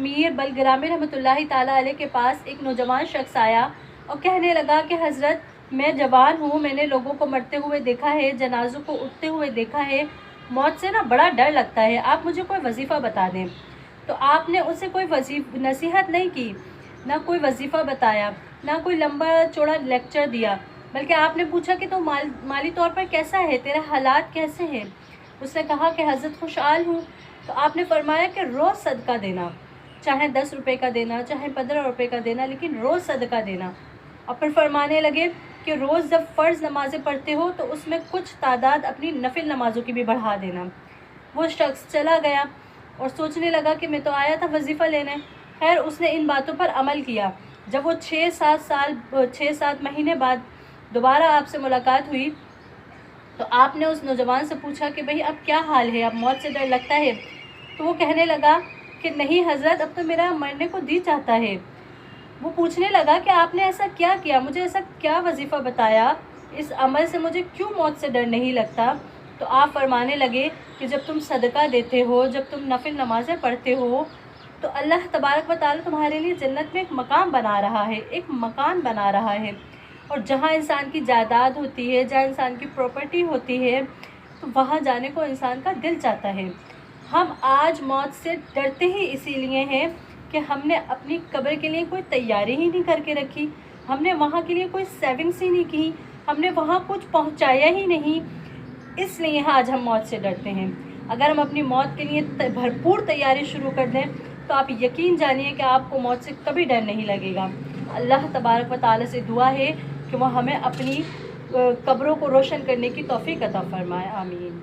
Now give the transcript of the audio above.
میر بلگرامی رحمۃ اللہ تعالیٰ علیہ کے پاس ایک نوجوان شخص آیا اور کہنے لگا کہ حضرت میں جوان ہوں، میں نے لوگوں کو مرتے ہوئے دیکھا ہے، جنازوں کو اٹھتے ہوئے دیکھا ہے، موت سے نا بڑا ڈر لگتا ہے، آپ مجھے کوئی وظیفہ بتا دیں۔ تو آپ نے اسے کوئی نصیحت نہیں کی، نہ کوئی وظیفہ بتایا، نہ کوئی لمبا چوڑا لیکچر دیا، بلکہ آپ نے پوچھا کہ تو مالی طور پر کیسا ہے، تیرے حالات کیسے ہیں؟ اس نے کہا کہ حضرت خوشحال ہوں۔ تو آپ نے فرمایا کہ روز صدقہ دینا، چاہے 10 روپے کا دینا، چاہے 15 روپے کا دینا، لیکن روز صدقہ دینا۔ اور پھر فرمانے لگے کہ روز جب فرض نمازیں پڑھتے ہو تو اس میں کچھ تعداد اپنی نفل نمازوں کی بھی بڑھا دینا۔ وہ شخص چلا گیا اور سوچنے لگا کہ میں تو آیا تھا وظیفہ لینے۔ خیر اس نے ان باتوں پر عمل کیا۔ جب وہ 6-7 مہینے بعد دوبارہ آپ سے ملاقات ہوئی تو آپ نے اس نوجوان سے پوچھا کہ بھئی اب کیا حال ہے، اب موت سے ڈر لگتا ہے؟ تو وہ کہنے لگا کہ نہیں حضرت، اب تو میرا مرنے کو جی چاہتا ہے۔ وہ پوچھنے لگا کہ آپ نے ایسا کیا کیا، مجھے ایسا کیا وظیفہ بتایا، اس عمل سے مجھے کیوں موت سے ڈر نہیں لگتا؟ تو آپ فرمانے لگے کہ جب تم صدقہ دیتے ہو، جب تم نفل نمازیں پڑھتے ہو تو اللہ تبارک و تعالیٰ تمہارے لیے جنت میں ایک مقام بنا رہا ہے، ایک مکان بنا رہا ہے۔ اور جہاں انسان کی جائیداد ہوتی ہے، جہاں انسان کی پراپرٹی ہوتی ہے، تو وہاں جانے کو انسان کا دل چاہتا ہے۔ ہم آج موت سے ڈرتے ہی اسی لیے ہیں کہ ہم نے اپنی قبر کے لیے کوئی تیاری ہی نہیں کر کے رکھی، ہم نے وہاں کے لیے کوئی سیونگس ہی نہیں کی، ہم نے وہاں کچھ پہنچایا ہی نہیں، اس لیے آج ہم موت سے ڈرتے ہیں۔ اگر ہم اپنی موت کے لیے بھرپور تیاری شروع کر دیں تو آپ یقین جانیے کہ آپ کو موت سے کبھی ڈر نہیں لگے گا۔ اللہ تبارک و تعالیٰ سے دعا ہے کہ وہ ہمیں اپنی قبروں کو روشن کرنے کی توفیق عطا فرمائے، آمین۔